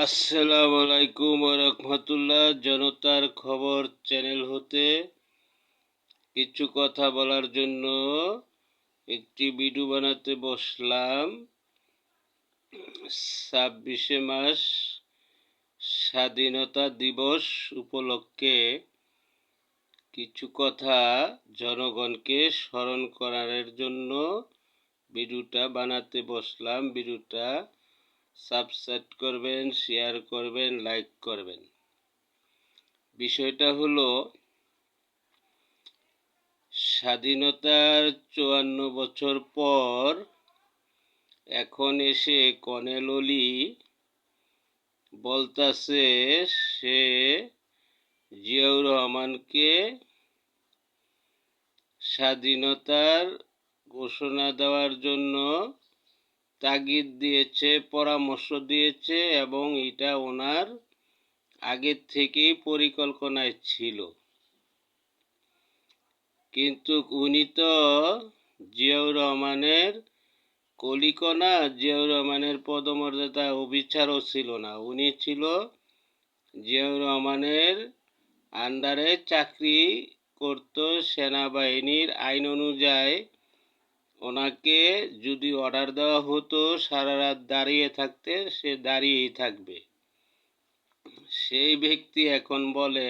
আসসালামু আলাইকুম ওয়া রাহমাতুল্লাহ। জনতার খবর চ্যানেল হতে কিছু কথা বলার জন্য একটি ভিডিও বানাতে বসলাম। 26শে মার্চ স্বাধীনতা দিবস উপলক্ষে কিছু কথা জনগণকে স্মরণ করার জন্য ভিডিওটা বানাতে বসলাম। ভিডিওটা সাবস্ক্রাইব করবেন, শেয়ার করবেন, লাইক করবেন। বিষয়টা হলো, স্বাধীনতার 54 বছর পর এখন এসে কর্নেল ওলি বলতাছে সে জিয়াউর রহমানকে স্বাধীনতার ঘোষণা দেওয়ার জন্য তাগিদ দিয়েছে, পরামর্শ দিয়েছে এবং এটা ওনার আগের থেকেই পরিকল্পনায় ছিল। কিন্তু উনি তো জিয়াউর রহমানের কলিকণা, জিয়াউর রহমানের পদমর্যাদা অবিচারও ছিল না। উনি ছিল জিয়াউর রহমানের আন্ডারে চাকরি করত। সেনাবাহিনীর আইন অনুযায়ী ওনাকে যদি অর্ডার দেওয়া হতো সারা রাত দাঁড়িয়ে থাকতে, সে দাঁড়িয়েই থাকবে। সেই ব্যক্তি এখন বলে